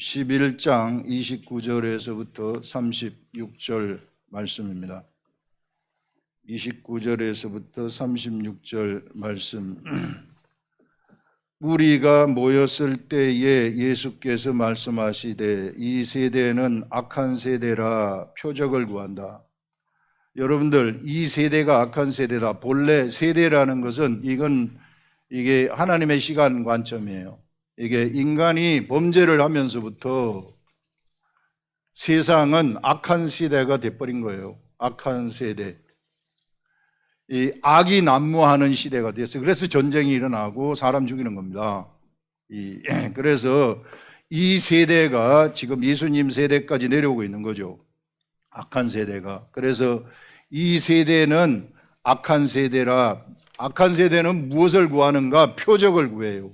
11장 29절에서부터 36절 말씀입니다. 29절에서부터 36절 말씀. 무리가 모였을 때에 예수께서 말씀하시되 이 세대는 악한 세대라 표적을 구한다. 여러분들, 이 세대가 악한 세대다. 본래 세대라는 것은 이게 하나님의 시간 관점이에요. 이게 인간이 범죄를 하면서부터 세상은 악한 시대가 돼버린 거예요. 악한 세대. 이 악이 난무하는 시대가 됐어요. 그래서 전쟁이 일어나고 사람 죽이는 겁니다. 그래서 이 세대가 지금 예수님 세대까지 내려오고 있는 거죠. 악한 세대가. 그래서 이 세대는 악한 세대라. 악한 세대는 무엇을 구하는가? 표적을 구해요.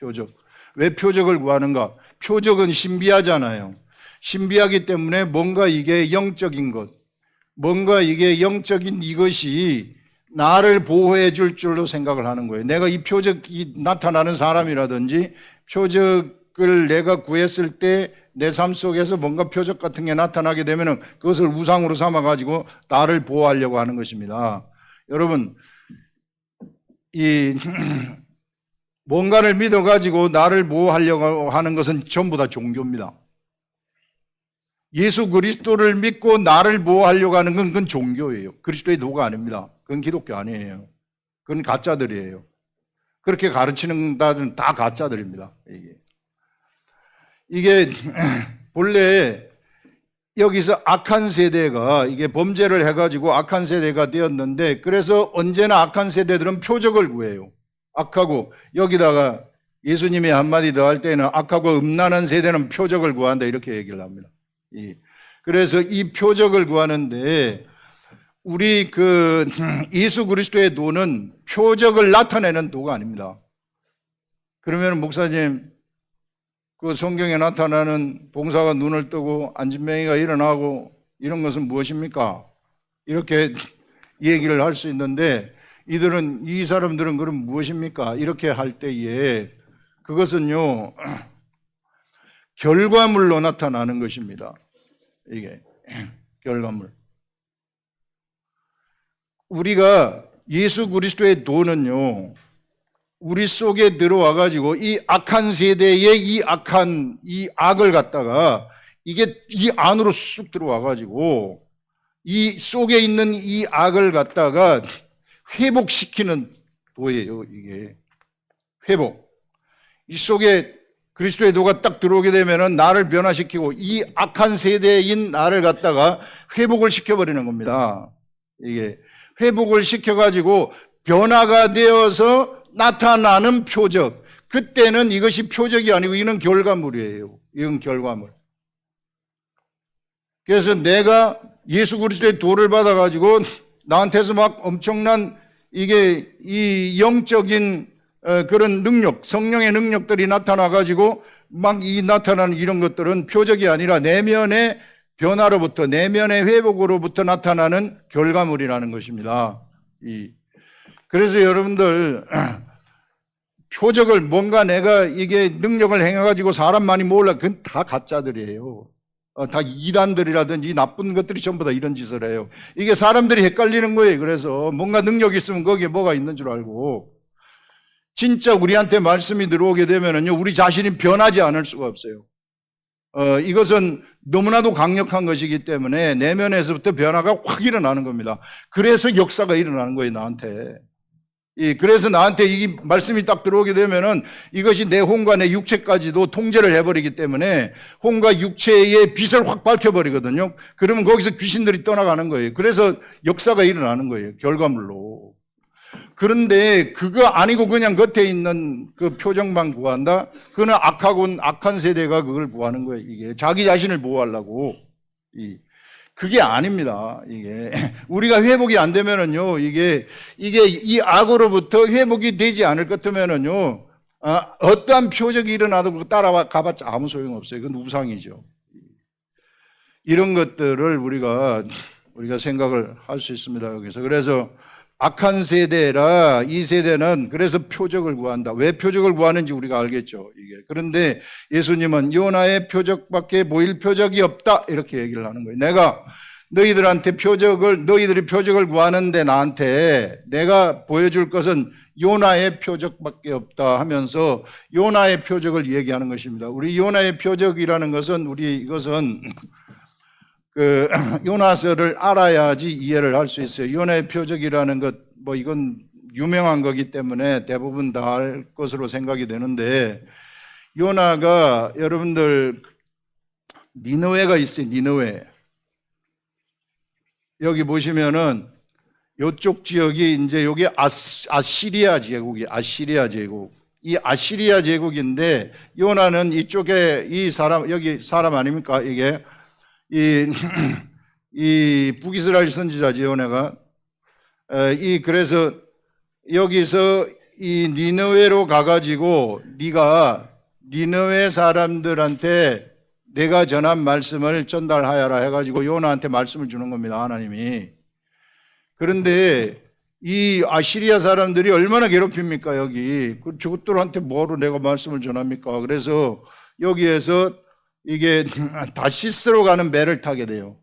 표적. 왜 표적을 구하는가? 표적은 신비하잖아요. 신비하기 때문에 뭔가 이게 영적인 것, 뭔가 이게 영적인 이것이 나를 보호해 줄 줄로 생각을 하는 거예요. 내가 이 표적이 나타나는 사람이라든지 표적을 내가 구했을 때 내 삶 속에서 뭔가 표적 같은 게 나타나게 되면 그것을 우상으로 삼아가지고 나를 보호하려고 하는 것입니다. 여러분, 뭔가를 믿어가지고 나를 보호하려고 하는 것은 전부 다 종교입니다. 예수 그리스도를 믿고 나를 보호하려고 하는 건 그건 종교예요. 그리스도의 도가 아닙니다. 그건 기독교 아니에요. 그건 가짜들이에요. 그렇게 가르치는 다들 다 가짜들입니다. 이게 본래 여기서 악한 세대가 이게 범죄를 해가지고 악한 세대가 되었는데, 그래서 언제나 악한 세대들은 표적을 구해요. 악하고, 여기다가 예수님이 한마디 더 할 때는 악하고 음란한 세대는 표적을 구한다 이렇게 얘기를 합니다. 그래서 이 표적을 구하는데 우리 예수 그리스도의 도는 표적을 나타내는 도가 아닙니다. 그러면 목사님, 그 성경에 나타나는 봉사가 눈을 뜨고 안진뱅이가 일어나고 이런 것은 무엇입니까? 이렇게 얘기를 할 수 있는데, 이 사람들은 그럼 무엇입니까? 이렇게 할 때에 그것은요, 결과물로 나타나는 것입니다. 이게 결과물. 우리가 예수 그리스도의 도는요, 우리 속에 들어와 가지고 이 악한 세대의 이 악을 갖다가 이게 이 안으로 쑥 들어와 가지고 이 속에 있는 이 악을 갖다가 회복시키는 도예요. 이게 회복. 이 속에 그리스도의 도가 딱 들어오게 되면은 나를 변화시키고 이 악한 세대인 나를 갖다가 회복을 시켜버리는 겁니다. 이게 회복을 시켜가지고 변화가 되어서 나타나는 표적. 그때는 이것이 표적이 아니고 이는 결과물이에요. 이건 결과물. 그래서 내가 예수 그리스도의 도를 받아가지고 나한테서 막 엄청난 이 영적인 그런 능력, 성령의 능력들이 나타나가지고 막 나타나는 이런 것들은 표적이 아니라 내면의 변화로부터, 내면의 회복으로부터 나타나는 결과물이라는 것입니다. 그래서 여러분들, 표적을 뭔가 내가 이게 능력을 행해가지고 사람 많이 모으려, 그건 다 가짜들이에요. 다 이단들이라든지 나쁜 것들이 전부 다 이런 짓을 해요. 이게 사람들이 헷갈리는 거예요. 그래서 뭔가 능력이 있으면 거기에 뭐가 있는 줄 알고. 진짜 우리한테 말씀이 들어오게 되면은요, 우리 자신이 변하지 않을 수가 없어요. 이것은 너무나도 강력한 것이기 때문에 내면에서부터 변화가 확 일어나는 겁니다. 그래서 역사가 일어나는 거예요, 나한테. 그래서 나한테 이 말씀이 딱 들어오게 되면은 이것이 내 혼과 내 육체까지도 통제를 해버리기 때문에 혼과 육체의 빛을 확 밝혀버리거든요. 그러면 거기서 귀신들이 떠나가는 거예요. 그래서 역사가 일어나는 거예요, 결과물로. 그런데 그거 아니고 그냥 겉에 있는 그 표정만 구한다? 그거는 악한 세대가 그걸 구하는 거예요. 이게 자기 자신을 보호하려고. 그게 아닙니다. 이게 우리가 회복이 안 되면은요, 이게 이 악으로부터 회복이 되지 않을 것 같으면은요, 어떠한 표적이 일어나도 따라가 봤자 아무 소용 없어요. 그건 우상이죠. 이런 것들을 우리가 생각을 할 수 있습니다. 여기서. 그래서 악한 세대라. 이 세대는 그래서 표적을 구한다. 왜 표적을 구하는지 우리가 알겠죠. 이게. 그런데 예수님은 요나의 표적밖에 보일 표적이 없다. 이렇게 얘기를 하는 거예요. 내가 너희들한테 너희들이 표적을 구하는데 나한테 내가 보여줄 것은 요나의 표적밖에 없다 하면서 요나의 표적을 얘기하는 것입니다. 우리 요나의 표적이라는 것은 이것은 요나서를 알아야지 이해를 할 수 있어요. 요나의 표적이라는 것, 이건 유명한 거기 때문에 대부분 다 알 것으로 생각이 되는데, 요나가 여러분들, 니느웨가 있어요, 니느웨. 여기 보시면은, 요쪽 지역이 이제 여기 아시리아 제국이, 아시리아 제국. 이 아시리아 제국인데, 요나는 이쪽에 여기 사람 아닙니까? 이게. 이 북이스라엘 선지자지, 요나가. 그래서 여기서 이 니느웨로 가가지고 네가 니느웨 사람들한테 내가 전한 말씀을 전달하여라 해가지고 요나한테 말씀을 주는 겁니다, 하나님이. 그런데 이 아시리아 사람들이 얼마나 괴롭힙니까, 여기. 저것들한테 뭐로 내가 말씀을 전합니까? 그래서 여기에서 이게 다시스로 가는 배를 타게 돼요.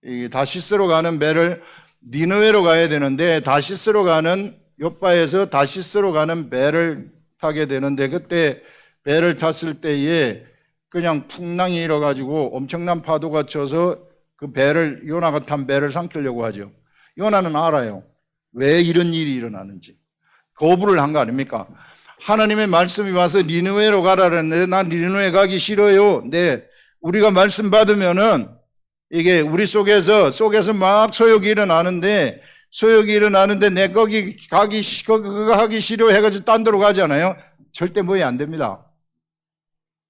이 다시스로 가는 배를 니느웨로 가야 되는데 다시스로 가는 요바에서 다시스로 가는 배를 타게 되는데 그때 배를 탔을 때에 그냥 풍랑이 일어가지고 엄청난 파도가 쳐서 그 배를 요나가 탄 배를 삼키려고 하죠. 요나는 알아요. 왜 이런 일이 일어나는지. 거부를 한 거 아닙니까? 하나님의 말씀이 와서 니느웨로 가라 그랬는데 난 니느웨 가기 싫어요. 네. 우리가 말씀 받으면은 이게 우리 속에서 막 소욕이 일어나는데 내 거기 그거 하기 싫어 해가지고 딴 데로 가잖아요. 절대 뭐이 안 됩니다.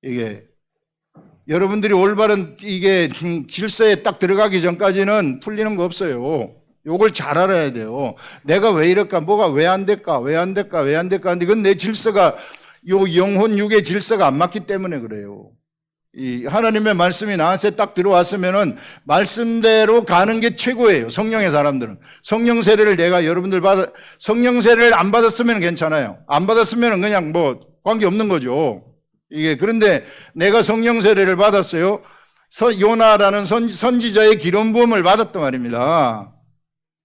이게 여러분들이 올바른 이게 질서에 딱 들어가기 전까지는 풀리는 거 없어요. 요걸 잘 알아야 돼요. 내가 왜 이럴까? 뭐가 왜 안 될까? 근데 이건 내 질서가 요 영혼 육의 질서가 안 맞기 때문에 그래요. 이 하나님의 말씀이 나한테 딱 들어왔으면은 말씀대로 가는 게 최고예요. 성령의 사람들은. 성령 세례를 내가 여러분들 성령 세례를 안 받았으면 괜찮아요. 안 받았으면 그냥 관계 없는 거죠. 이게 그런데 내가 성령 세례를 받았어요. 요나라는 선지자의 기름 부음을 받았단 말입니다.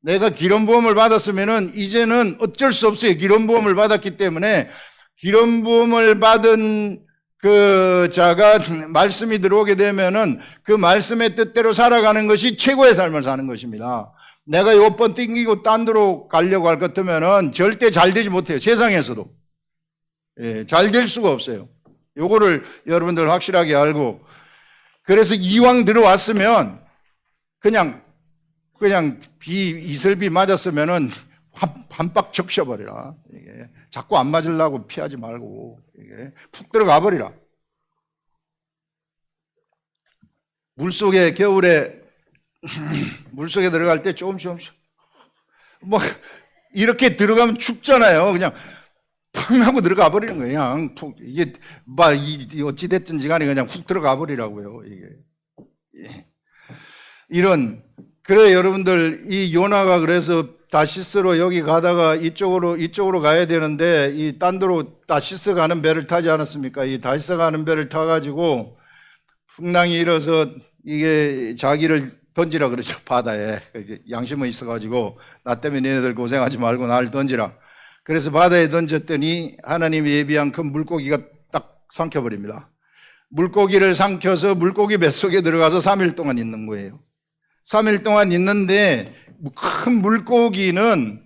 내가 기름 부음을 받았으면은 이제는 어쩔 수 없어요. 기름 부음을 받았기 때문에 기름 부음을 받은 그 자가 말씀이 들어오게 되면은 그 말씀의 뜻대로 살아가는 것이 최고의 삶을 사는 것입니다. 내가 요번 띵기고 딴 데로 가려고 할 것 같으면은 절대 잘 되지 못해요. 세상에서도. 잘 될 수가 없어요. 요거를 여러분들 확실하게 알고. 그래서 이왕 들어왔으면 그냥 이슬비 맞았으면은 한박 적셔버리라. 이게 자꾸 안 맞으려고 피하지 말고 이게 푹 들어가 버리라. 물속에 겨울에 물속에 들어갈 때 조금씩 이렇게 들어가면 춥잖아요. 그냥 팡 하고 들어가 버리는 거예요. 그냥 푹 이게 어찌 됐든지 간에 그냥 훅 들어가 버리라고요. 이게 그래 여러분들 이 요나가 그래서 다시스로 여기 가다가 이쪽으로 가야 되는데 이 딴 데로 다시스 가는 배를 타지 않았습니까? 이 다시스 가는 배를 타가지고 풍랑이 일어서 이게 자기를 던지라 그러죠. 바다에. 양심은 있어가지고 나 때문에 너희들 고생하지 말고 나를 던지라. 그래서 바다에 던졌더니 하나님이 예비한 큰 물고기가 딱 삼켜버립니다. 물고기를 삼켜서 물고기 뱃속에 들어가서 3일 동안 있는 거예요. 3일 동안 있는데 큰 물고기는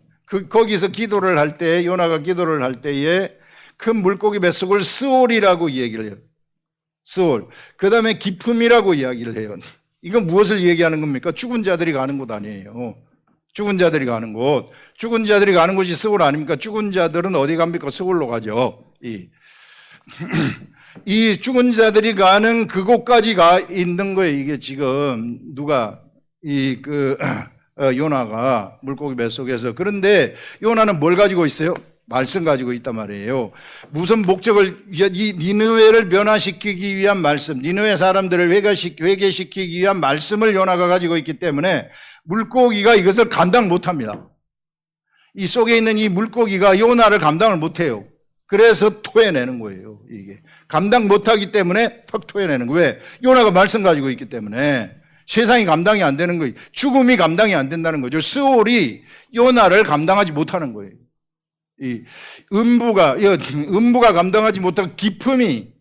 거기서 기도를 할 때, 요나가 기도를 할 때에 큰 물고기 뱃속을 스올이라고 얘기를 해요. 스올. 그 다음에 기품이라고 이야기를 해요. 이건 무엇을 얘기하는 겁니까? 죽은 자들이 가는 곳 아니에요. 죽은 자들이 가는 곳. 죽은 자들이 가는 곳이 스올 아닙니까? 죽은 자들은 어디 갑니까? 스올로 가죠. 이 죽은 자들이 가는 그곳까지 가 있는 거예요. 이게 지금 요나가 물고기 뱃속에서. 그런데 요나는 뭘 가지고 있어요? 말씀 가지고 있단 말이에요. 무슨 목적을, 이 니느웨를 변화시키기 위한 말씀, 니느웨 사람들을 회개시키기 위한 말씀을 요나가 가지고 있기 때문에 물고기가 이것을 감당 못 합니다. 이 속에 있는 이 물고기가 요나를 감당을 못해요. 그래서 토해내는 거예요. 이게 감당 못하기 때문에 턱 토해내는 거예요. 왜? 요나가 말씀 가지고 있기 때문에. 세상이 감당이 안 되는 거예요. 죽음이 감당이 안 된다는 거죠. 스올이 요나를 감당하지 못하는 거예요. 이 음부가 감당하지 못한 기품이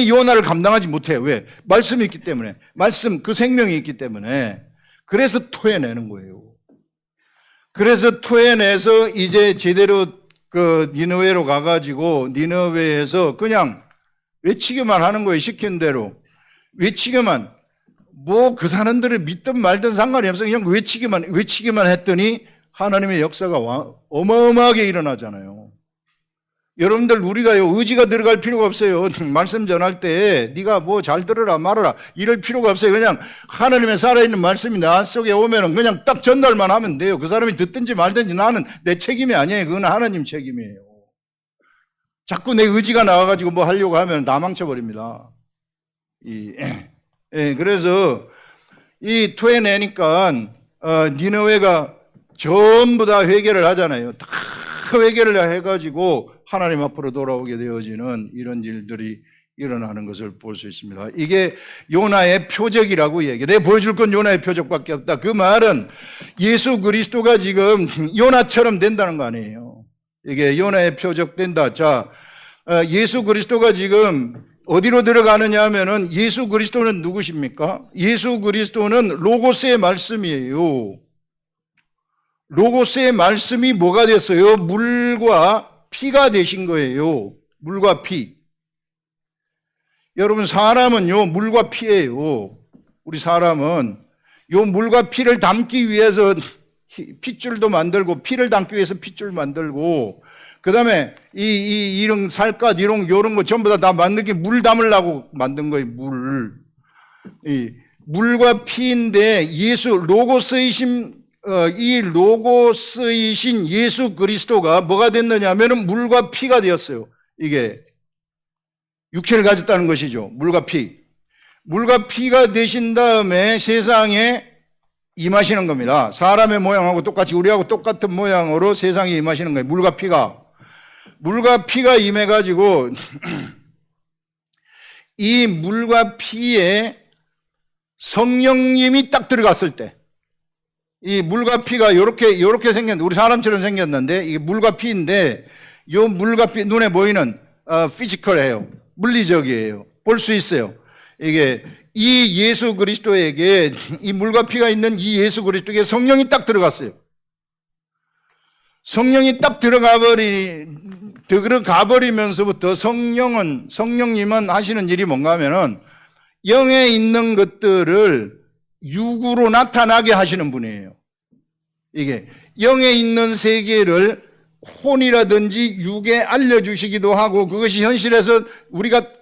요나를 감당하지 못해요. 왜? 말씀이 있기 때문에. 말씀, 그 생명이 있기 때문에. 그래서 토해내는 거예요. 그래서 토해내서 이제 제대로 그 니느웨로 가가지고 니느웨에서 그냥 외치기만 하는 거예요. 시킨 대로. 외치기만. 뭐 그 사람들을 믿든 말든 상관이 없어요. 그냥 외치기만 했더니 하나님의 역사가 어마어마하게 일어나잖아요. 여러분들 우리가요 의지가 들어갈 필요가 없어요. 말씀 전할 때 네가 뭐 잘 들으라 말아라 이럴 필요가 없어요. 그냥 하나님의 살아있는 말씀이 나 속에 오면은 그냥 딱 전달만 하면 돼요. 그 사람이 듣든지 말든지 나는 내 책임이 아니에요. 그건 하나님 책임이에요. 자꾸 내 의지가 나와가지고 뭐 하려고 하면 다 망쳐버립니다. 그래서 이 토해내니까 니느웨가 전부 다 회개를 하잖아요. 다 회개를 해가지고 하나님 앞으로 돌아오게 되어지는 이런 일들이 일어나는 것을 볼 수 있습니다. 이게 요나의 표적이라고 얘기해요. 내가 보여줄 건 요나의 표적밖에 없다. 그 말은 예수 그리스도가 지금 요나처럼 된다는 거 아니에요. 이게 요나의 표적 된다. 자, 예수 그리스도가 지금 어디로 들어가느냐 하면은 예수 그리스도는 누구십니까? 예수 그리스도는 로고스의 말씀이에요. 로고스의 말씀이 뭐가 됐어요? 물과 피가 되신 거예요. 물과 피. 여러분 사람은요 물과 피예요. 우리 사람은 요 물과 피를 담기 위해서 핏줄도 만들고 피를 담기 위해서 핏줄 만들고 그 다음에 이런 살갗 이런 요런 거 전부 다 만든 게 물 담으려고 만든 거예요. 물과 피인데 예수 로고스이신 이 로고스이신 예수 그리스도가 뭐가 됐느냐 하면은 물과 피가 되었어요. 이게 육체를 가졌다는 것이죠. 물과 피. 물과 피가 되신 다음에 세상에 임하시는 겁니다. 사람의 모양하고 똑같이 우리하고 똑같은 모양으로 세상에 임하시는 거예요. 물과 피가 임해가지고 이 물과 피에 성령님이 딱 들어갔을 때 이 물과 피가 요렇게 생겼는데 우리 사람처럼 생겼는데 이게 물과 피인데 요 물과 피 눈에 보이는 피지컬이에요. 물리적이에요. 볼 수 있어요. 이게 이 예수 그리스도에게 이 물과 피가 있는 이 예수 그리스도에게 성령이 딱 들어갔어요. 성령이 딱 들어가 버리면서부터 성령님은 하시는 일이 뭔가 하면은 영에 있는 것들을 육으로 나타나게 하시는 분이에요. 이게 영에 있는 세계를 혼이라든지 육에 알려주시기도 하고 그것이 현실에서 우리가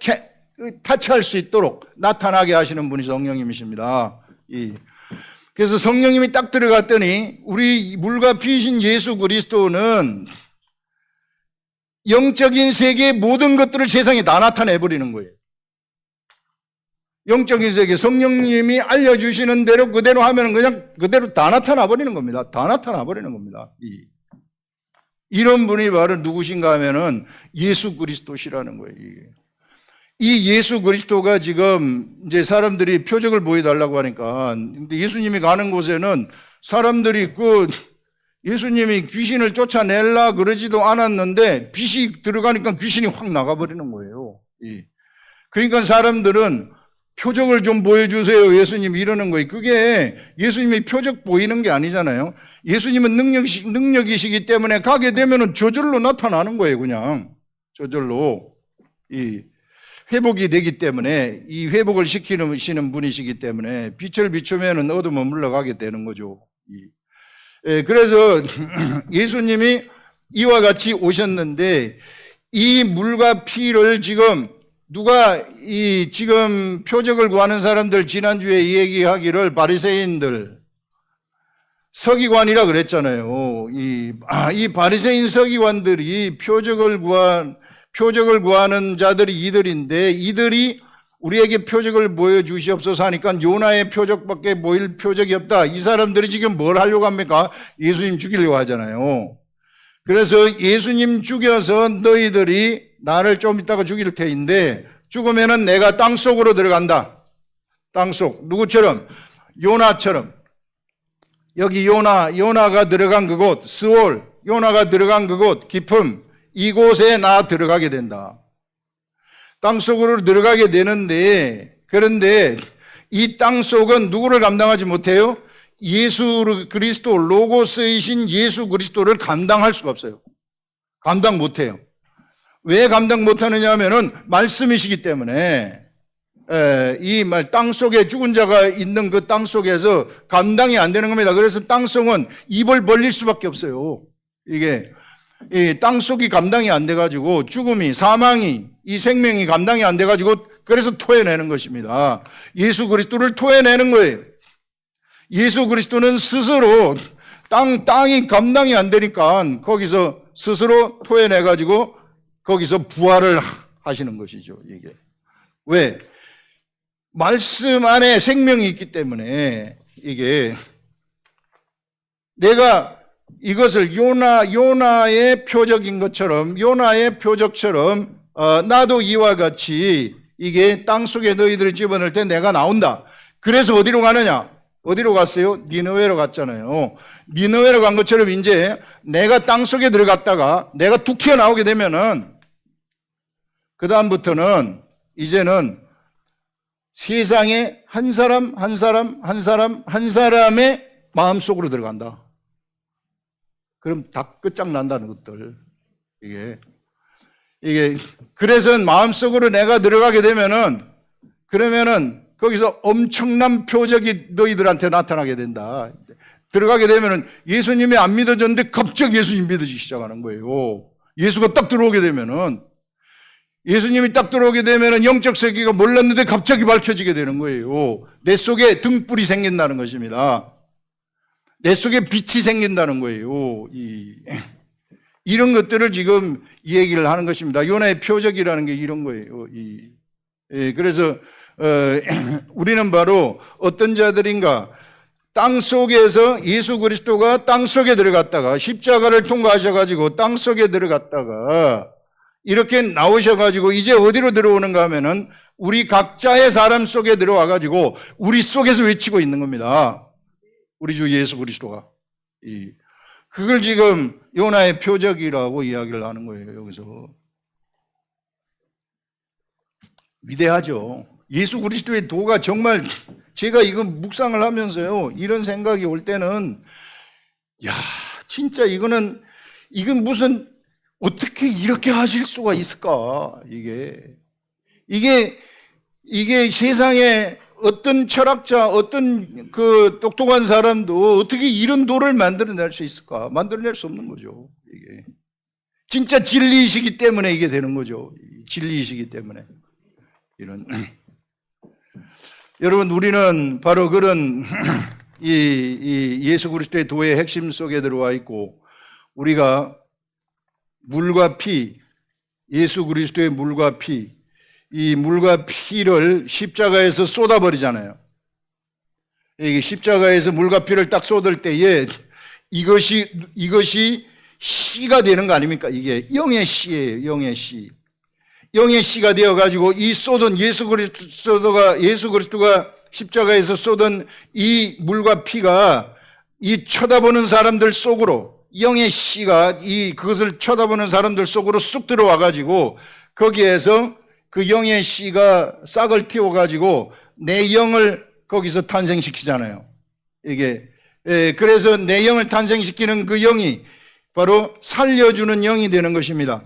타치할 수 있도록 나타나게 하시는 분이 성령님이십니다. 그래서 성령님이 딱 들어갔더니 우리 물과 피이신 예수 그리스도는 영적인 세계의 모든 것들을 세상에 다 나타내버리는 거예요. 영적인 세계 성령님이 알려주시는 대로 그대로 하면 그냥 그대로 다 나타나 버리는 겁니다. 다 나타나 버리는 겁니다. 이런 분이 바로 누구신가 하면은 예수 그리스도시라는 거예요. 이 예수 그리스도가 지금 이제 사람들이 표적을 보여달라고 하니까 근데 예수님이 가는 곳에는 사람들이 예수님이 귀신을 쫓아내려 그러지도 않았는데 빛이 들어가니까 귀신이 확 나가버리는 거예요. 그러니까 사람들은 표적을 좀 보여주세요. 예수님 이러는 거예요. 그게 예수님이 표적 보이는 게 아니잖아요. 예수님은 능력이시기 때문에 가게 되면은 저절로 나타나는 거예요. 그냥 저절로 회복이 되기 때문에 이 회복을 시키시는 분이시기 때문에 빛을 비추면은 어둠은 물러가게 되는 거죠. 그래서 예수님이 이와 같이 오셨는데 이 물과 피를 지금 누가 지금 표적을 구하는 사람들 지난주에 얘기하기를 바리새인들 서기관이라 그랬잖아요. 이 바리새인 서기관들이 표적을 구하는 자들이 이들인데 이들이 우리에게 표적을 보여주시옵소서 하니까 요나의 표적밖에 보일 표적이 없다. 이 사람들이 지금 뭘 하려고 합니까? 예수님 죽이려고 하잖아요. 그래서 예수님 죽여서 너희들이 나를 좀 이따가 죽일 테인데 죽으면은 내가 땅속으로 들어간다. 땅속. 누구처럼? 요나처럼. 여기 요나가 들어간 그곳, 스올, 요나가 들어간 그곳, 깊음, 이곳에 나 들어가게 된다. 땅속으로 들어가게 되는데, 그런데 이 땅속은 누구를 감당하지 못해요? 예수 그리스도, 로고스이신 예수 그리스도를 감당할 수가 없어요. 감당 못해요. 왜 감당 못하느냐 하면은 말씀이시기 때문에 이 땅속에 죽은 자가 있는 그 땅속에서 감당이 안 되는 겁니다. 그래서 땅속은 입을 벌릴 수밖에 없어요. 이게 이 땅속이 감당이 안 돼가지고 죽음이, 사망이, 이 생명이 감당이 안 돼가지고 그래서 토해내는 것입니다. 예수 그리스도를 토해내는 거예요. 예수 그리스도는 스스로 땅이 감당이 안 되니까 거기서 스스로 토해내가지고 거기서 부활을 하시는 것이죠, 이게. 왜? 말씀 안에 생명이 있기 때문에 이게 내가 이것을 요나의 표적인 것처럼, 요나의 표적처럼 나도 이와 같이 이게 땅속에 너희들을 집어넣을 때 내가 나온다. 그래서 어디로 가느냐? 어디로 갔어요? 니느웨로 갔잖아요. 니느웨로 간 것처럼 이제 내가 땅속에 들어갔다가 내가 툭 튀어나오게 되면은 그 다음부터는 이제는 세상에 한 사람의 마음속으로 들어간다. 그럼 다 끝장난다는 것들. 이게 그래서 마음속으로 내가 들어가게 되면은 그러면은 거기서 엄청난 표적이 너희들한테 나타나게 된다. 들어가게 되면은 예수님이 안 믿어졌는데 갑자기 예수님 믿어지기 시작하는 거예요. 예수가 딱 들어오게 되면은 예수님이 딱 들어오게 되면은 영적 세계가 몰랐는데 갑자기 밝혀지게 되는 거예요. 내 속에 등불이 생긴다는 것입니다. 내 속에 빛이 생긴다는 거예요. 이런 것들을 지금 얘기를 하는 것입니다. 요나의 표적이라는 게 이런 거예요. 그래서 우리는 바로 어떤 자들인가? 땅 속에서 예수 그리스도가 땅 속에 들어갔다가 십자가를 통과하셔가지고 땅 속에 들어갔다가 이렇게 나오셔가지고 이제 어디로 들어오는가 하면은 우리 각자의 사람 속에 들어와가지고 우리 속에서 외치고 있는 겁니다. 우리 주 예수 그리스도가. 그걸 지금 요나의 표적이라고 이야기를 하는 거예요, 여기서. 위대하죠. 예수 그리스도의 도가 정말 제가 이거 묵상을 하면서요, 이런 생각이 올 때는, 야, 진짜 이건 무슨, 어떻게 이렇게 하실 수가 있을까, 이게 세상에 어떤 철학자, 어떤 그 똑똑한 사람도 어떻게 이런 도를 만들어낼 수 있을까? 만들어낼 수 없는 거죠, 이게. 진짜 진리이시기 때문에 이게 되는 거죠. 진리이시기 때문에. 이런. 여러분, 우리는 바로 그런 이 예수 그리스도의 도의 핵심 속에 들어와 있고, 우리가 물과 피, 예수 그리스도의 물과 피, 이 물과 피를 십자가에서 쏟아버리잖아요. 이게 십자가에서 물과 피를 딱 쏟을 때에 이것이 씨가 되는 거 아닙니까? 이게 영의 씨예요, 영의 씨. 영의 씨가 되어가지고 이 쏟은 예수 그리스도가 십자가에서 쏟은 이 물과 피가 이 쳐다보는 사람들 속으로 영의 씨가 그것을 쳐다보는 사람들 속으로 쑥 들어와가지고 거기에서 그 영의 씨가 싹을 틔워가지고 내 영을 거기서 탄생시키잖아요. 그래서 내 영을 탄생시키는 그 영이 바로 살려주는 영이 되는 것입니다.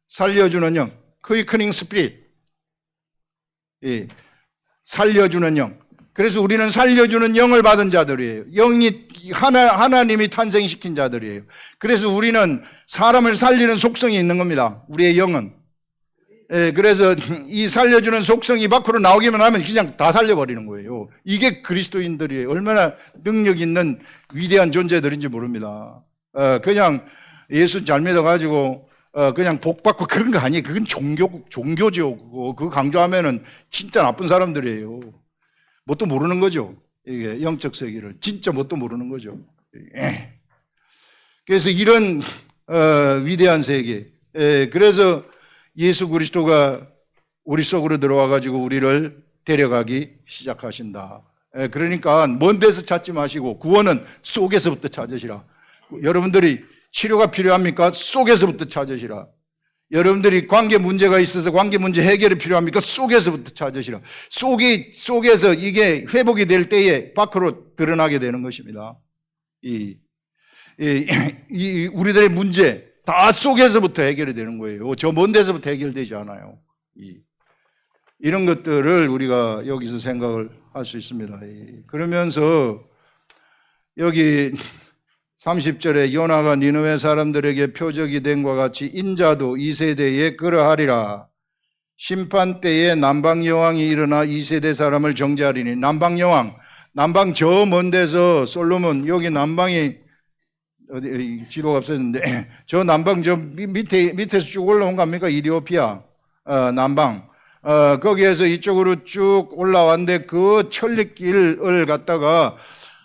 살려주는 영. quickning spirit. 살려주는 영. 그래서 우리는 살려주는 영을 받은 자들이에요. 영이 하나님이 탄생시킨 자들이에요. 그래서 우리는 사람을 살리는 속성이 있는 겁니다. 우리의 영은. 그래서 이 살려주는 속성이 밖으로 나오기만 하면 그냥 다 살려버리는 거예요. 이게 그리스도인들이 얼마나 능력 있는 위대한 존재들인지 모릅니다. 그냥 예수 잘 믿어가지고 그냥 복 받고 그런 거 아니에요. 그건 종교죠. 그거 강조하면은 진짜 나쁜 사람들이에요. 뭣도 모르는 거죠. 이게 영적 세계를 진짜 뭣도 모르는 거죠. 그래서 이런 위대한 세계, 그래서 예수 그리스도가 우리 속으로 들어와 가지고 우리를 데려가기 시작하신다. 그러니까 먼 데서 찾지 마시고 구원은 속에서부터 찾으시라. 여러분들이 치료가 필요합니까? 속에서부터 찾으시라. 여러분들이 관계 문제가 있어서 관계 문제 해결이 필요합니까? 속에서부터 찾으시라. 속에서 이게 회복이 될 때에 밖으로 드러나게 되는 것입니다. 우리들의 문제 다 속에서부터 해결이 되는 거예요. 저 먼 데서부터 해결되지 않아요. 이런 것들을 우리가 여기서 생각을 할 수 있습니다. 그러면서 여기 30절에 요나가 니느웨 사람들에게 표적이 됨과 같이 인자도 이 세대에 그러하리라. 심판 때에 남방 여왕이 일어나 이 세대 사람을 정죄하리니. 남방 여왕, 남방 저 먼 데서 솔로몬, 여기 남방이 어디 지도가 없었는데 저 남방 저 밑에서 쭉 올라온 거 아닙니까? 이디오피아 남방. 거기에서 이쪽으로 쭉 올라왔는데 그 천리길을 갖다가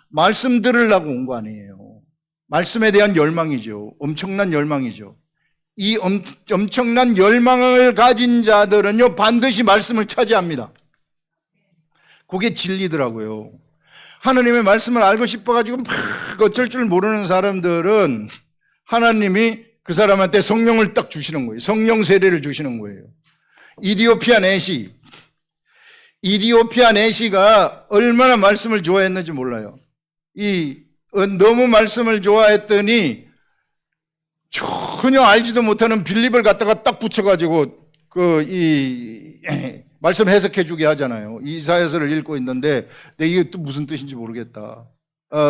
말씀 들으려고 온 거 아니에요. 말씀에 대한 열망이죠. 엄청난 열망이죠. 이 엄청난 열망을 가진 자들은요, 반드시 말씀을 차지합니다. 그게 진리더라고요. 하나님의 말씀을 알고 싶어가지고 막 어쩔 줄 모르는 사람들은 하나님이 그 사람한테 성령을 딱 주시는 거예요. 성령 세례를 주시는 거예요. 이디오피아 내시가 얼마나 말씀을 좋아했는지 몰라요. 너무 말씀을 좋아했더니 전혀 알지도 못하는 빌립을 갖다가 딱 붙여가지고 말씀 해석해 주게 하잖아요. 이사야서를 읽고 있는데 이게 또 무슨 뜻인지 모르겠다.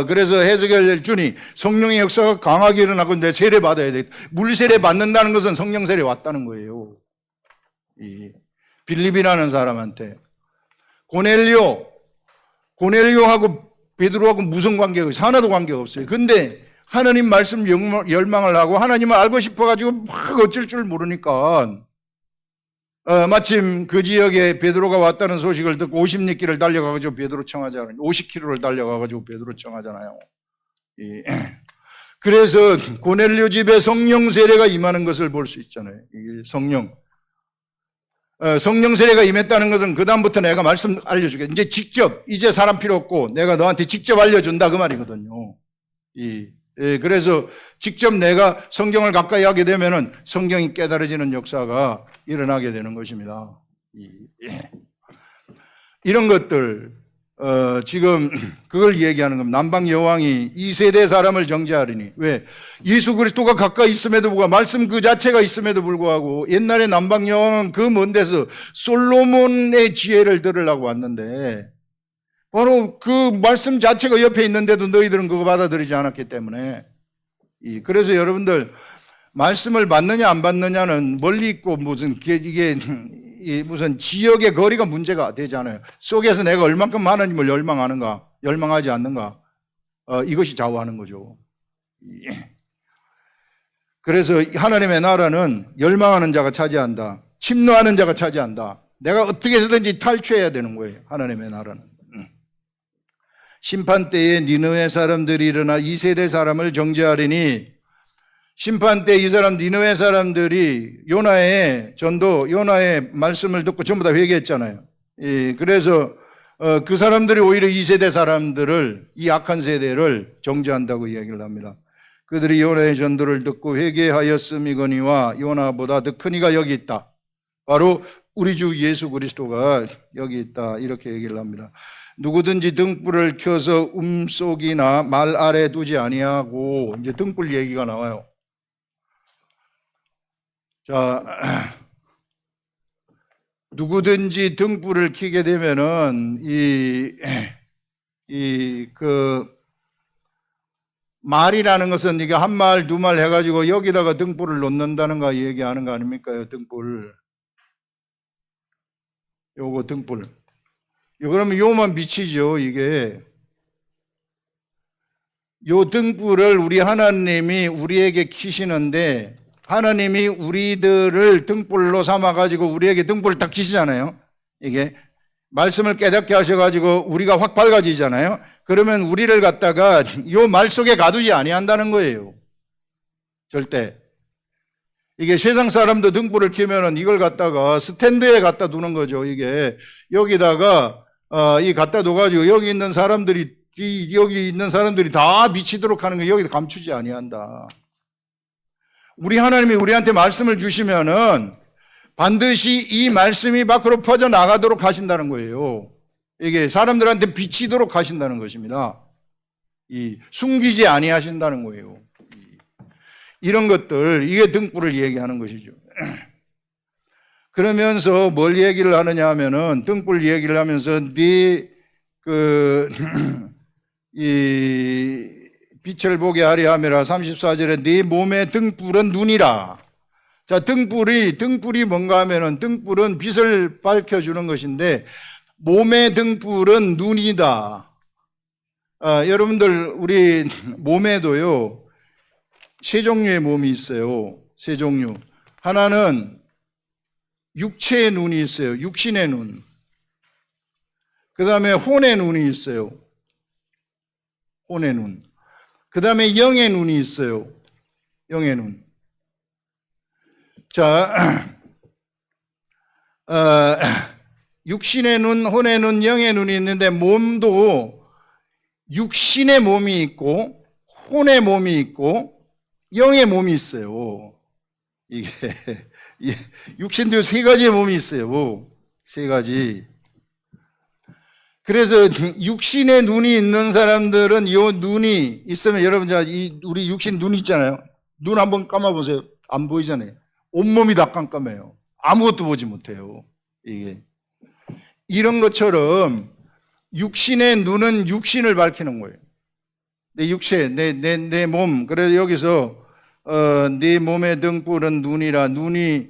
그래서 해석을 주니 성령의 역사가 강하게 일어나고 내 세례 받아야 돼. 물 세례 받는다는 것은 성령 세례 왔다는 거예요. 빌립이라는 사람한테 고넬료하고 베드로하고 무슨 관계가 있어요? 하나도 관계가 없어요. 근데 하나님 말씀 열망을 하고 하나님을 알고 싶어가지고 막 어쩔 줄 모르니까 마침 그 지역에 베드로가 왔다는 소식을 듣고 50리길을 달려가가지고 베드로 청하잖아요. 50km를 달려가가지고 베드로 청하잖아요. 그래서 고넬료 집에 성령 세례가 임하는 것을 볼 수 있잖아요. 성령 세례가 임했다는 것은 그다음부터 내가 말씀 알려주게. 이제 사람 필요 없고 내가 너한테 직접 알려준다 그 말이거든요. 그래서 직접 내가 성경을 가까이 하게 되면은 성경이 깨달아지는 역사가 일어나게 되는 것입니다. 이런 것들, 지금 그걸 얘기하는 겁니다. 남방 여왕이 이 세대 사람을 정죄하리니. 왜? 예수 그리스도가 가까이 있음에도 불구하고 말씀 그 자체가 있음에도 불구하고 옛날에 남방 여왕은 그 먼 데서 솔로몬의 지혜를 들으려고 왔는데 바로 그 말씀 자체가 옆에 있는데도 너희들은 그거 받아들이지 않았기 때문에. 그래서 여러분들 말씀을 받느냐 안 받느냐는 멀리 있고 이게 무슨 지역의 거리가 문제가 되잖아요. 속에서 내가 얼만큼 하나님을 열망하는가, 열망하지 않는가, 이것이 좌우하는 거죠. 그래서 하나님의 나라는 열망하는 자가 차지한다. 침노하는 자가 차지한다. 내가 어떻게 해서든지 탈취해야 되는 거예요. 하나님의 나라는. 심판 때에 니느웨 사람들이 일어나 이 세대 사람을 정죄하리니. 심판 때 이 사람 니느웨 사람들이 요나의 전도, 요나의 말씀을 듣고 전부 다 회개했잖아요. 그래서 그 사람들이 오히려 이 세대 사람들을, 이 악한 세대를 정죄한다고 이야기를 합니다. 그들이 요나의 전도를 듣고 회개하였음이거니와 요나보다 더 큰 이가 여기 있다. 바로 우리 주 예수 그리스도가 여기 있다. 이렇게 얘기를 합니다. 누구든지 등불을 켜서 음속이나 말 아래 두지 아니하고, 이제 등불 얘기가 나와요. 자, 누구든지 등불을 켜게 되면은 말이라는 것은 이게 한 말, 두 말 해가지고 여기다가 등불을 놓는다는 거 얘기하는 거 아닙니까? 등불. 요거 등불. 그러면 요만 비치죠, 이게. 요 등불을 우리 하나님이 우리에게 켜시는데 하나님이 우리들을 등불로 삼아가지고 우리에게 등불을 딱 켜시잖아요. 이게 말씀을 깨닫게 하셔가지고 우리가 확 밝아지잖아요. 그러면 우리를 갖다가 요 말 속에 가두지 아니한다는 거예요. 절대. 이게 세상 사람도 등불을 켜면은 이걸 갖다가 스탠드에 갖다 두는 거죠. 이게 여기다가 이 갖다 둬가지고 여기 있는 사람들이 다 비치도록 하는 거 여기다 감추지 아니한다. 우리 하나님이 우리한테 말씀을 주시면은 반드시 이 말씀이 밖으로 퍼져 나가도록 하신다는 거예요. 이게 사람들한테 비치도록 하신다는 것입니다. 숨기지 아니하신다는 거예요. 이런 것들, 이게 등불을 얘기하는 것이죠. 그러면서 뭘 얘기를 하느냐 하면은 등불 얘기를 하면서 이 빛을 보게 하려 함이라 34절에 네 몸의 등불은 눈이라. 자, 등불이 뭔가 하면은 등불은 빛을 밝혀주는 것인데 몸의 등불은 눈이다. 여러분들 우리 몸에도요 세 종류의 몸이 있어요. 세 종류. 하나는 육체의 눈이 있어요. 육신의 눈. 그 다음에 혼의 눈이 있어요. 혼의 눈. 그 다음에 영의 눈이 있어요. 영의 눈. 자, 육신의 눈, 혼의 눈, 영의 눈이 있는데 몸도 육신의 몸이 있고 혼의 몸이 있고 영의 몸이 있어요. 이게 육신도 세 가지의 몸이 있어요. 세 가지. 그래서 육신의 눈이 있는 사람들은 이 눈이 있으면 여러분 우리 육신 눈 있잖아요. 눈 한번 감아보세요. 안 보이잖아요. 온몸이 다 깜깜해요. 아무것도 보지 못해요. 이게 이런 것처럼 육신의 눈은 육신을 밝히는 거예요. 내 육체, 내 몸. 그래서 여기서 네 몸의 등불은 눈이라. 눈이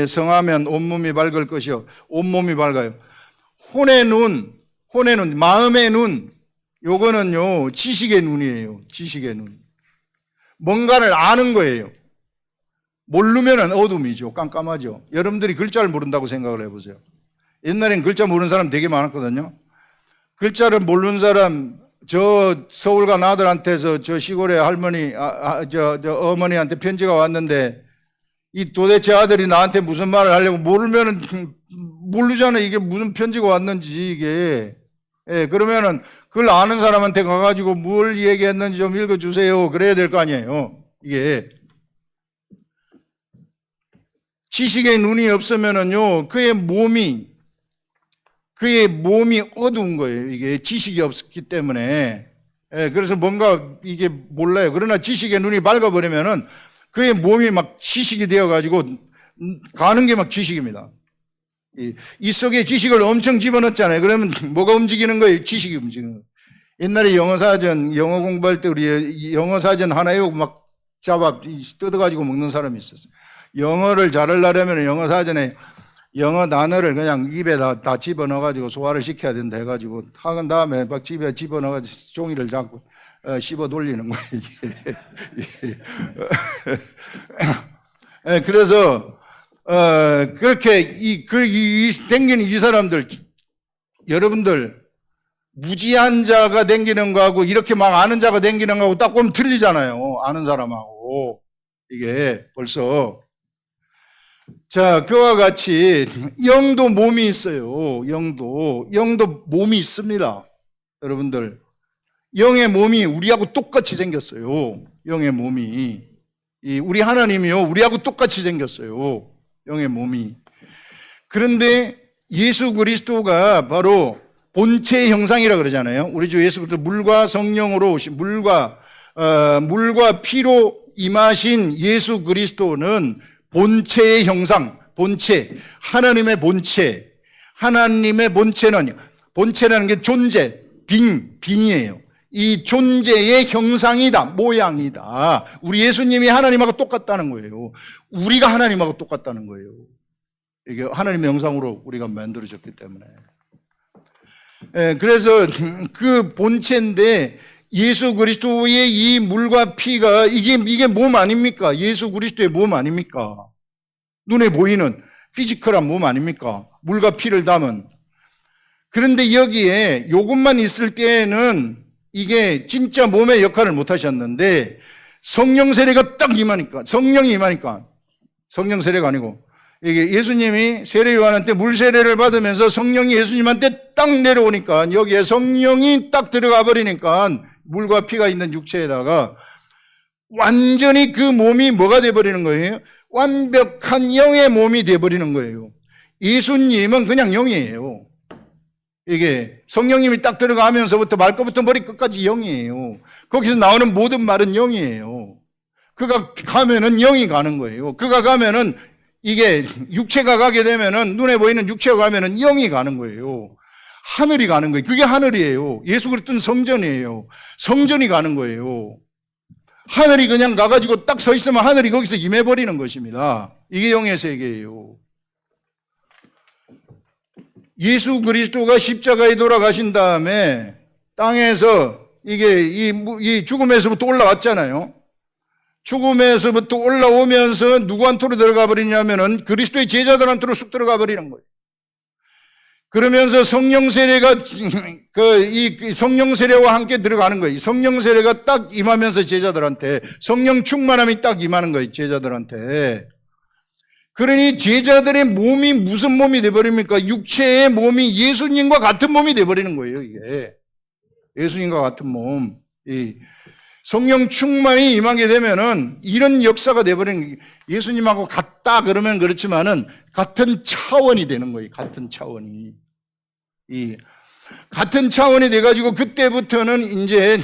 성하면 온몸이 밝을 것이요. 온몸이 밝아요. 혼의 눈, 마음의 눈. 요거는요 지식의 눈이에요. 지식의 눈. 뭔가를 아는 거예요. 모르면 어둠이죠. 깜깜하죠. 여러분들이 글자를 모른다고 생각을 해보세요. 옛날엔 글자 모르는 사람 되게 많았거든요. 글자를 모르는 사람, 저 서울간 아들한테서 저 시골에 할머니, 어머니한테 편지가 왔는데 이 도대체 아들이 나한테 무슨 말을 하려고 모르면은 모르잖아요. 이게 무슨 편지가 왔는지 이게. 예, 그러면은 그걸 아는 사람한테 가가지고 뭘 얘기했는지 좀 읽어주세요. 그래야 될 거 아니에요. 이게. 지식의 눈이 없으면은요, 그의 몸이 어두운 거예요. 이게 지식이 없기 때문에. 예, 그래서 뭔가 이게 몰라요. 그러나 지식의 눈이 밝아버리면은 그의 몸이 막 지식이 되어가지고 가는 게 막 지식입니다. 이 속에 지식을 엄청 집어넣었잖아요. 그러면 뭐가 움직이는 거예요? 지식이 움직이는 거예요. 옛날에 영어 공부할 때 우리 영어 사전 하나 외우고 막 뜯어가지고 먹는 사람이 있었어요. 영어를 잘하려면 영어 사전에 영어 단어를 그냥 입에 다 집어넣어가지고 소화를 시켜야 된다 해가지고 학은 다음에 막 집에 집어넣어가지고 종이를 잡고 씹어 돌리는 거예요. 그래서 그렇게 댕기는 이 사람들, 여러분들 무지한 자가 댕기는 거하고 이렇게 막 아는 자가 댕기는 거하고 딱 보면 틀리잖아요. 아는 사람하고 이게 벌써. 자, 그와 같이 영도 몸이 있어요. 영도 몸이 있습니다. 여러분들 영의 몸이 우리하고 똑같이 생겼어요. 영의 몸이 우리 하나님이요 우리하고 똑같이 생겼어요. 영의 몸이. 그런데 예수 그리스도가 바로 본체의 형상이라 그러잖아요. 우리 주 예수 그리스도 물과 성령으로 오신 물과 피로 임하신 예수 그리스도는 본체의 형상, 본체, 하나님의 본체. 하나님의 본체라는 게 존재, 빙이에요. 이 존재의 형상이다, 모양이다. 우리 예수님이 하나님하고 똑같다는 거예요. 우리가 하나님하고 똑같다는 거예요. 이게 하나님의 형상으로 우리가 만들어졌기 때문에. 그래서 그 본체인데 예수 그리스도의 이 물과 피가 이게 몸 아닙니까? 예수 그리스도의 몸 아닙니까? 눈에 보이는 피지컬한 몸 아닙니까? 물과 피를 담은. 그런데 여기에 요것만 있을 때에는 이게 진짜 몸의 역할을 못 하셨는데 성령 세례가 딱 임하니까, 성령이 임하니까, 성령 세례가 아니고 이게 예수님이 세례 요한한테 물 세례를 받으면서 성령이 예수님한테 딱 내려오니까 여기에 성령이 딱 들어가 버리니까 물과 피가 있는 육체에다가 완전히 그 몸이 뭐가 돼버리는 거예요? 완벽한 영의 몸이 돼버리는 거예요. 예수님은 그냥 영이에요. 이게 성령님이 딱 들어가면서부터 말끝부터 머리 끝까지 영이에요. 거기서 나오는 모든 말은 영이에요. 그가 가면은 영이 가는 거예요. 그가 가면은 이게 육체가 가게 되면은 눈에 보이는 육체가 가면은 영이 가는 거예요. 하늘이 가는 거예요. 그게 하늘이에요. 예수 그리스도는 성전이에요. 성전이 가는 거예요. 하늘이 그냥 가가지고 딱 서 있으면 하늘이 거기서 임해버리는 것입니다. 이게 영의 세계예요. 예수 그리스도가 십자가에 돌아가신 다음에 땅에서 이게 이 죽음에서부터 올라왔잖아요. 죽음에서부터 올라오면서 누구한테로 들어가 버리냐면은 그리스도의 제자들한테로 쑥 들어가 버리는 거예요. 그러면서 성령 세례가 이 성령 세례와 함께 들어가는 거예요. 성령 세례가 딱 임하면서 제자들한테 성령 충만함이 딱 임하는 거예요. 제자들한테. 그러니 제자들의 몸이 무슨 몸이 돼버립니까? 육체의 몸이 예수님과 같은 몸이 돼버리는 거예요. 이게 예수님과 같은 몸. 이 성령 충만이 임하게 되면은 이런 역사가 돼버리는 거예요. 예수님하고 같다 그러면 그렇지만은 같은 차원이 되는 거예요. 같은 차원이. 이 같은 차원이 돼가지고 그때부터는 이제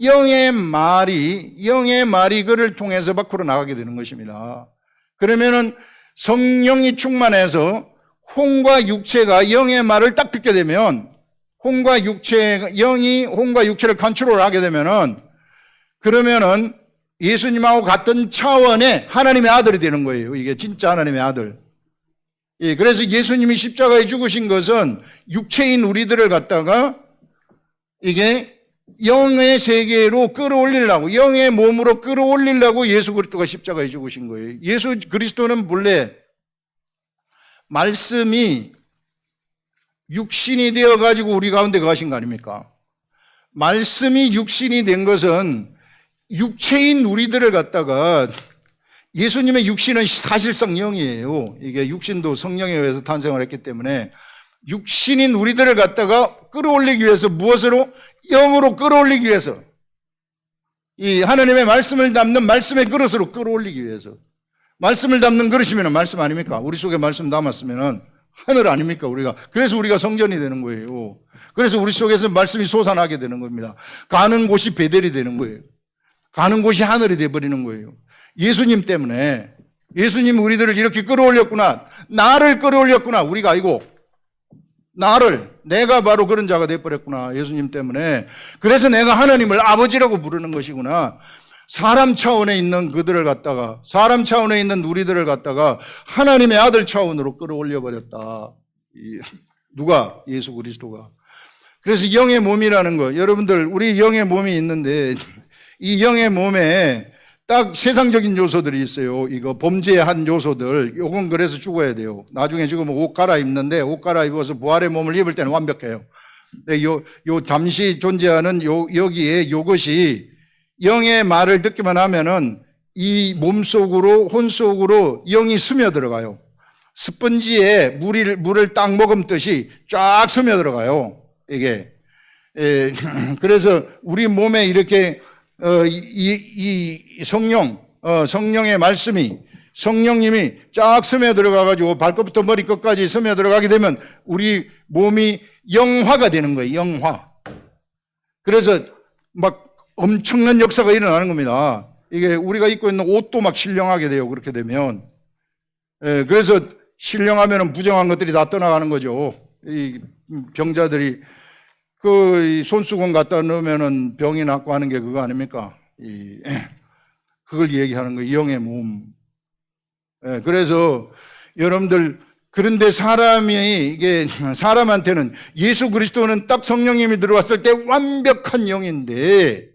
영의 말이 그를 통해서 밖으로 나가게 되는 것입니다. 그러면은 성령이 충만해서 혼과 육체가 영의 말을 딱 듣게 되면 영이 혼과 육체를 컨트롤하게 되면은 그러면은 예수님하고 같은 차원의 하나님의 아들이 되는 거예요. 이게 진짜 하나님의 아들. 예, 그래서 예수님이 십자가에 죽으신 것은 육체인 우리들을 갖다가 이게 영의 세계로 끌어올리려고, 영의 몸으로 끌어올리려고 예수 그리스도가 십자가에 죽으신 거예요. 예수 그리스도는 본래 말씀이 육신이 되어가지고 우리 가운데 거하신 거 아닙니까? 말씀이 육신이 된 것은 육체인 우리들을 갖다가 예수님의 육신은 사실상 영이에요. 이게 육신도 성령에 의해서 탄생을 했기 때문에 육신인 우리들을 갖다가 끌어올리기 위해서 무엇으로? 영으로 끌어올리기 위해서 이 하나님의 말씀을 담는 말씀의 그릇으로 끌어올리기 위해서 말씀을 담는 그릇이면 말씀 아닙니까? 우리 속에 말씀 담았으면 하늘 아닙니까? 우리가 그래서 우리가 성전이 되는 거예요. 그래서 우리 속에서 말씀이 솟아나게 되는 겁니다. 가는 곳이 베델이 되는 거예요. 가는 곳이 하늘이 되어버리는 거예요. 예수님 때문에 예수님 우리들을 이렇게 끌어올렸구나. 나를 끌어올렸구나. 우리가 아니고 내가 바로 그런 자가 되어버렸구나. 예수님 때문에. 그래서 내가 하나님을 아버지라고 부르는 것이구나. 사람 차원에 있는 그들을 갖다가 사람 차원에 있는 우리들을 갖다가 하나님의 아들 차원으로 끌어올려 버렸다. 누가? 예수 그리스도가. 그래서 영의 몸이라는 거, 여러분들 우리 영의 몸이 있는데 이 영의 몸에 딱 세상적인 요소들이 있어요. 이거 범죄한 요소들. 요건 그래서 죽어야 돼요. 나중에 지금 옷 갈아입는데 옷 갈아입어서 부활의 몸을 입을 때는 완벽해요. 근데 요 잠시 존재하는 여기에 요것이 영의 말을 듣기만 하면은 이 몸 속으로 혼 속으로 영이 스며 들어가요. 스펀지에 물을 딱 머금듯이 쫙 스며 들어가요. 이게 그래서 우리 몸에 이렇게 이 성령의 말씀이 성령님이 쫙 스며 들어가가지고 발끝부터 머리끝까지 스며 들어가게 되면 우리 몸이 영화가 되는 거예요. 영화. 그래서 막 엄청난 역사가 일어나는 겁니다. 이게 우리가 입고 있는 옷도 막 신령하게 돼요. 그렇게 되면. 그래서 신령하면 부정한 것들이 다 떠나가는 거죠. 이 병자들이 그 손수건 갖다 넣으면은 병이 낫고 하는 게 그거 아닙니까? 그걸 얘기하는 거예요. 영의 몸. 그래서 여러분들 그런데 사람한테는 예수 그리스도는 딱 성령님이 들어왔을 때 완벽한 영인데,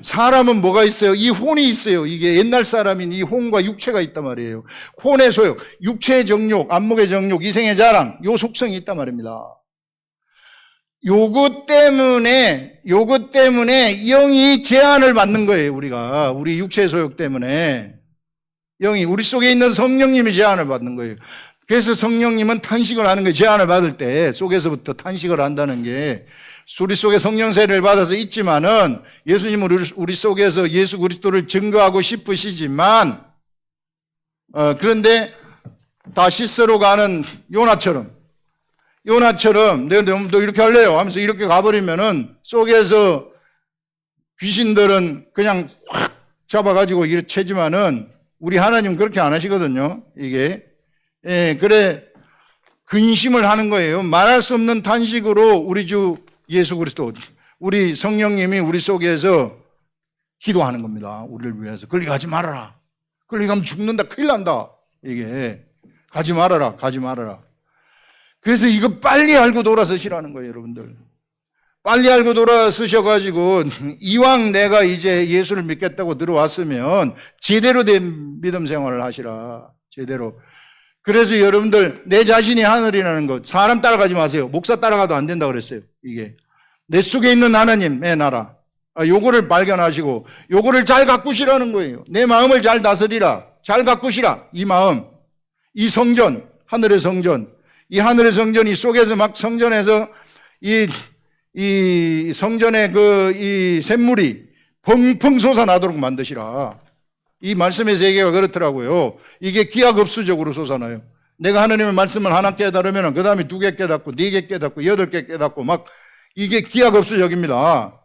사람은 뭐가 있어요? 이 혼이 있어요. 이게 옛날 사람인 이 혼과 육체가 있단 말이에요. 혼의 소욕, 육체의 정욕, 안목의 정욕, 이생의 자랑, 요 속성이 있단 말입니다. 요것 때문에 영이 제한을 받는 거예요, 우리 육체의 소욕 때문에. 영이, 우리 속에 있는 성령님이 제한을 받는 거예요. 그래서 성령님은 탄식을 하는 거예요. 제한을 받을 때 속에서부터 탄식을 한다는 게, 우리 속에 성령 세례를 받아서 있지만은 예수님은 우리 속에서 예수 그리스도를 증거하고 싶으시지만, 그런데 다시스로 가는 요나처럼 너 이렇게 할래요 하면서 이렇게 가버리면은 속에서 귀신들은 그냥 확 잡아가지고 이렇게 채지만은 우리 하나님 그렇게 안 하시거든요. 이게. 그래 근심을 하는 거예요. 말할 수 없는 탄식으로 우리 주 예수 그리스도, 우리 성령님이 우리 속에서 기도하는 겁니다. 우리를 위해서. 거기 가지 말아라. 거기 가면 죽는다. 큰일 난다. 이게. 가지 말아라. 그래서 이거 빨리 알고 돌아서시라는 거예요, 여러분들. 빨리 알고 돌아서셔가지고 이왕 내가 이제 예수를 믿겠다고 들어왔으면 제대로 된 믿음 생활을 하시라. 제대로. 그래서 여러분들 내 자신이 하늘이라는 것, 사람 따라가지 마세요. 목사 따라가도 안 된다 그랬어요. 이게 내 속에 있는 하나님의 나라, 요거를 발견하시고 요거를 잘 가꾸시라는 거예요. 내 마음을 잘 다스리라. 잘 가꾸시라. 이 마음, 이 성전, 하늘의 성전, 이 하늘의 성전이 속에서 막 성전에서 이 성전의 이 샘물이 펑펑 솟아나도록 만드시라. 이 말씀의 세계가 그렇더라고요. 이게 기하급수적으로 솟아나요. 내가 하나님의 말씀을 하나 깨달으면 그 다음에 2개 깨닫고 4개 깨닫고 8개 깨닫고 막 이게 기하급수적입니다.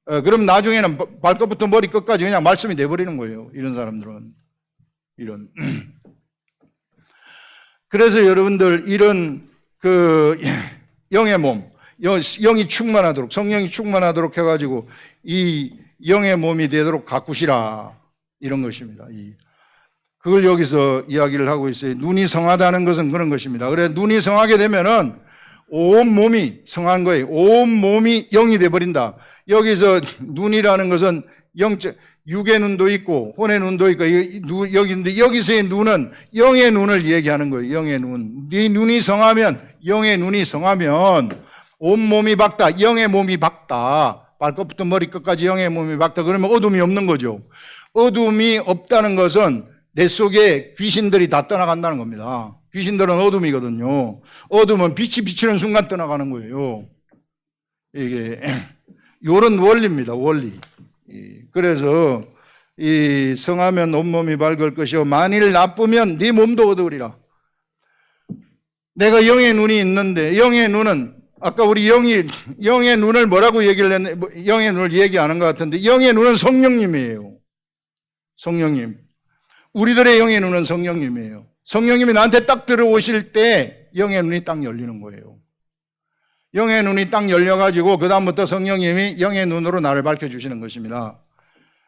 그럼 나중에는 발끝부터 머리끝까지 그냥 말씀이 돼버리는 거예요. 이런 사람들은. 그래서 여러분들 이런 영의 몸, 영이 충만하도록, 성령이 충만하도록 해가지고 이 영의 몸이 되도록 가꾸시라. 이런 것입니다. 그걸 여기서 이야기를 하고 있어요. 눈이 성하다는 것은 그런 것입니다. 그래, 눈이 성하게 되면은 온 몸이 성한 거예요. 온 몸이 영이 돼버린다. 여기서 눈이라는 것은 영적, 육의 눈도 있고, 혼의 눈도 있고, 여기서의 눈은 영의 눈을 얘기하는 거예요. 영의 눈. 네 눈이 성하면, 영의 눈이 성하면, 온 몸이 밝다. 영의 몸이 밝다. 발끝부터 머리끝까지 영의 몸이 밝다. 그러면 어둠이 없는 거죠. 어둠이 없다는 것은 내 속에 귀신들이 다 떠나간다는 겁니다. 귀신들은 어둠이거든요. 어둠은 빛이 비치는 순간 떠나가는 거예요. 이게 요런 원리입니다. 원리. 그래서 이 성하면 온몸이 밝을 것이요 만일 나쁘면 네 몸도 어두우리라. 내가 영의 눈이 있는데 영의 눈은 아까 우리 영의 눈을 뭐라고 얘기를 했네? 영의 눈을 얘기 안 한 것 같은데 영의 눈은 성령님이에요. 성령님. 우리들의 영의 눈은 성령님이에요. 성령님이 나한테 딱 들어오실 때 영의 눈이 딱 열리는 거예요. 영의 눈이 딱 열려가지고 그 다음부터 성령님이 영의 눈으로 나를 밝혀주시는 것입니다.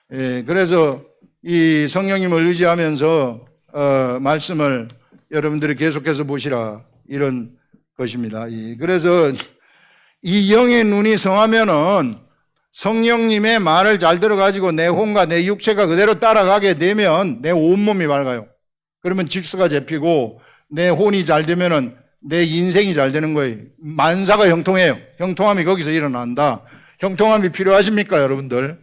그래서 이 성령님을 의지하면서 말씀을 여러분들이 계속해서 보시라 이런 것입니다. 그래서 이 영의 눈이 성하면은 성령님의 말을 잘 들어가지고 내 혼과 내 육체가 그대로 따라가게 되면 내 온몸이 밝아요. 그러면 질서가 잡히고 내 혼이 잘 되면은 내 인생이 잘 되는 거예요. 만사가 형통해요. 형통함이 거기서 일어난다. 형통함이 필요하십니까, 여러분들?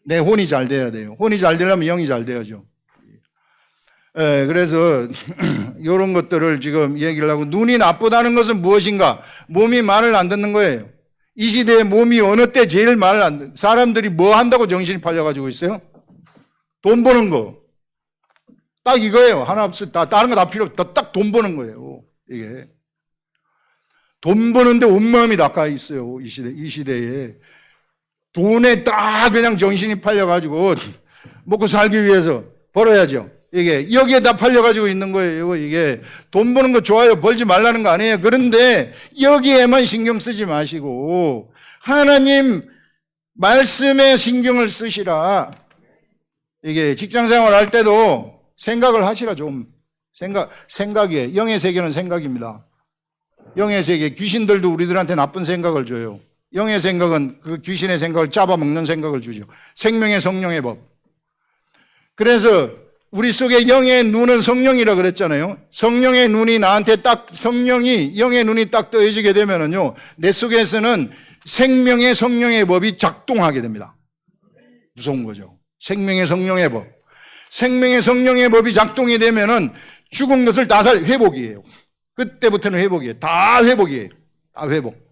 내 혼이 잘 돼야 돼요. 혼이 잘 되려면 영이 잘 돼야죠. 그래서 이런 것들을 지금 얘기를 하고 눈이 나쁘다는 것은 무엇인가? 몸이 말을 안 듣는 거예요. 이 시대에 몸이 어느 때 제일 말을 안 듣는 사람들이 뭐 한다고 정신이 팔려가지고 있어요? 돈 버는 거. 딱 이거예요. 하나 없어. 다른 거 다 필요 없어. 딱 돈 버는 거예요. 이게. 돈 버는데 온 마음이 낚아 있어요. 이 시대에. 돈에 딱 그냥 정신이 팔려가지고 먹고 살기 위해서 벌어야죠. 이게 여기에 다 팔려가지고 있는 거예요. 이게 돈 버는 거 좋아요. 벌지 말라는 거 아니에요. 그런데 여기에만 신경 쓰지 마시고 하나님 말씀에 신경을 쓰시라. 이게 직장생활 할 때도 생각을 하시라 좀. 생각이에요. 영의 세계는 생각입니다. 영의 세계, 귀신들도 우리들한테 나쁜 생각을 줘요. 영의 생각은 그 귀신의 생각을 잡아먹는 생각을 주죠. 생명의 성령의 법. 그래서 우리 속에 영의 눈은 성령이라 그랬잖아요. 성령의 눈이 나한테 딱, 영의 눈이 딱 떠져지게 되면은요, 내 속에서는 생명의 성령의 법이 작동하게 됩니다. 무서운 거죠. 생명의 성령의 법. 생명의 성령의 법이 작동이 되면은 죽은 것을 다 회복이에요. 그때부터는 회복이에요. 다 회복이에요. 다 회복.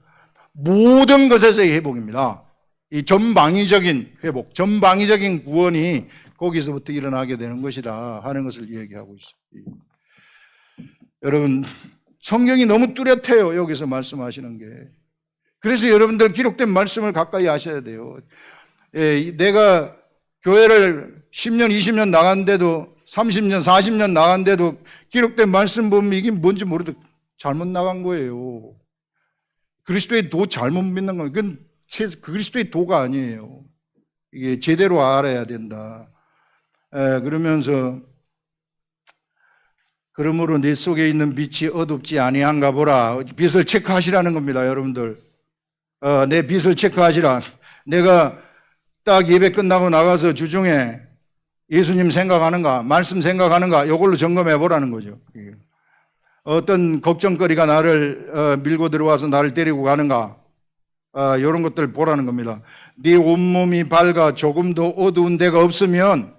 모든 것에서의 회복입니다. 이 전방위적인 회복, 전방위적인 구원이 거기서부터 일어나게 되는 것이다 하는 것을 얘기하고 있어요. 여러분, 성경이 너무 뚜렷해요. 여기서 말씀하시는 게. 그래서 여러분들 기록된 말씀을 가까이 하셔야 돼요. 내가 교회를 10년, 20년 나간데도 30년, 40년 나간데도 기록된 말씀 보면 이게 뭔지 모르도 잘못 나간 거예요. 그리스도의 도 잘못 믿는 거예요. 그건 그리스도의 도가 아니에요. 이게 제대로 알아야 된다. 그러면서 그러므로 내 속에 있는 빛이 어둡지 아니한가 보라. 빛을 체크하시라는 겁니다, 여러분들. 내 빛을 체크하시라. 내가 딱 예배 끝나고 나가서 주중에 예수님 생각하는가, 말씀 생각하는가, 이걸로 점검해 보라는 거죠. 어떤 걱정거리가 나를 밀고 들어와서 나를 데리고 가는가, 이런 것들 보라는 겁니다. 네 온몸이 밝아 조금도 어두운 데가 없으면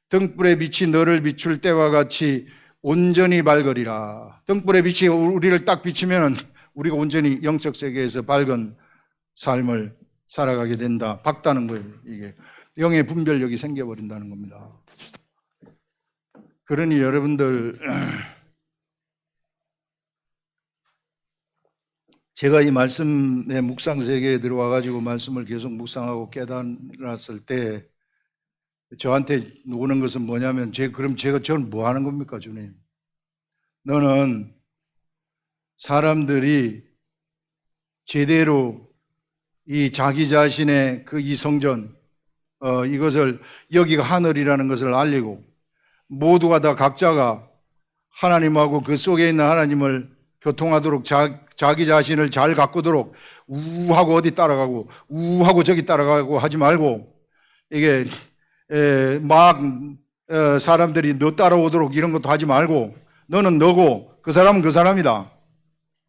등불의 빛이 너를 비출 때와 같이 온전히 밝으리라. 등불의 빛이 우리를 딱 비치면 우리가 온전히 영적 세계에서 밝은 삶을 살아가게 된다. 밝다는 거예요. 이게 영의 분별력이 생겨버린다는 겁니다. 그러니 여러분들, 제가 이 말씀의 묵상 세계에 들어와 가지고 말씀을 계속 묵상하고 깨달았을 때 저한테 오는 것은 뭐냐면, 그럼 저는 뭐 하는 겁니까, 주님? 너는 사람들이 제대로 이 자기 자신의 이 성전, 이것을, 여기가 하늘이라는 것을 알리고, 모두가 다 각자가 하나님하고 그 속에 있는 하나님을 교통하도록 자기 자신을 잘 가꾸도록 우하고 어디 따라가고 우하고 저기 따라가고 하지 말고, 이게 막 사람들이 너 따라오도록 이런 것도 하지 말고, 너는 너고 그 사람은 그 사람이다.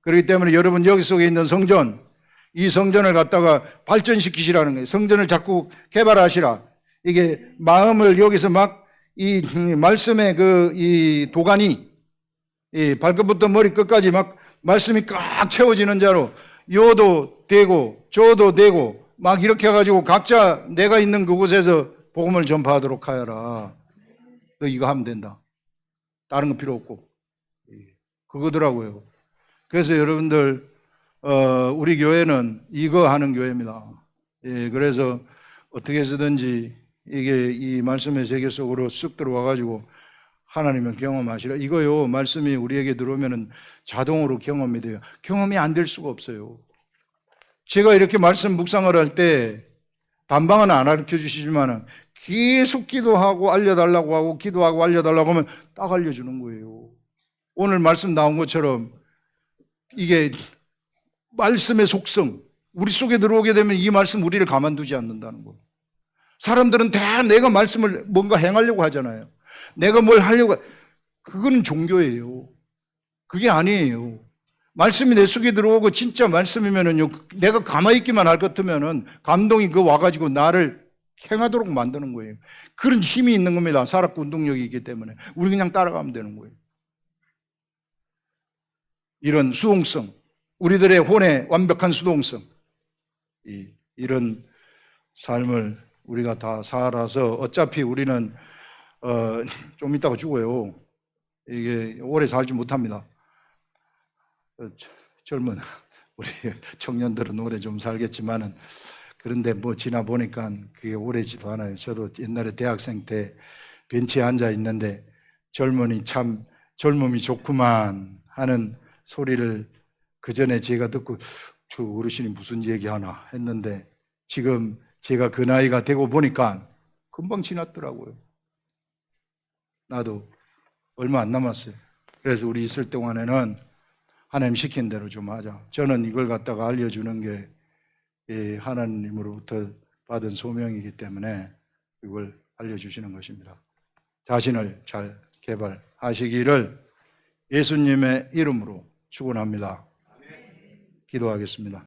그렇기 때문에 여러분 여기 속에 있는 성전, 이 성전을 갖다가 발전시키시라는 거예요. 성전을 자꾸 개발하시라. 이게 마음을 여기서 막 이 말씀의 이 도가니, 이 발끝부터 머리 끝까지 막 말씀이 꽉 채워지는 자로 요도 되고 저도 되고 막 이렇게 해가지고 각자 내가 있는 그곳에서 복음을 전파하도록 하여라. 너 이거 하면 된다. 다른 거 필요 없고. 그거더라고요. 그래서 여러분들, 우리 교회는 이거 하는 교회입니다. 그래서 어떻게 해서든지 이게 이 말씀의 세계 속으로 쑥 들어와가지고 하나님을 경험하시라. 이거요, 말씀이 우리에게 들어오면은 자동으로 경험이 돼요. 경험이 안 될 수가 없어요. 제가 이렇게 말씀 묵상을 할 때 반방은 안 가르쳐 주시지만 계속 기도하고 알려달라고 하고 기도하고 알려달라고 하면 딱 알려주는 거예요. 오늘 말씀 나온 것처럼 이게 말씀의 속성, 우리 속에 들어오게 되면 이 말씀 우리를 가만두지 않는다는 거예요. 사람들은 다 내가 말씀을 뭔가 행하려고 하잖아요. 내가 뭘 하려고, 그거는 종교예요. 그게 아니에요. 말씀이 내 속에 들어오고 진짜 말씀이면은요, 내가 가만히 있기만 할 것 같으면은 감동이 와가지고 나를 행하도록 만드는 거예요. 그런 힘이 있는 겁니다. 사락구 운동력이 있기 때문에. 우리 그냥 따라가면 되는 거예요. 이런 수동성, 우리들의 혼의 완벽한 수동성, 이런 삶을 우리가 다 살아서 어차피 우리는 좀 이따가 죽어요. 이게 오래 살지 못합니다. 젊은 우리 청년들은 오래 좀 살겠지만은, 그런데 뭐 지나 보니까 그게 오래지도 않아요. 저도 옛날에 대학생 때 벤치에 앉아 있는데 젊음이 좋구만 하는 소리를 그 전에 제가 듣고 저 어르신이 무슨 얘기하나 했는데, 지금 제가 그 나이가 되고 보니까 금방 지났더라고요. 나도 얼마 안 남았어요. 그래서 우리 있을 동안에는 하나님 시킨 대로 좀 하자. 저는 이걸 갖다가 알려주는 게 하나님으로부터 받은 소명이기 때문에 이걸 알려주시는 것입니다. 자신을 잘 개발하시기를 예수님의 이름으로 축원합니다. 기도하겠습니다.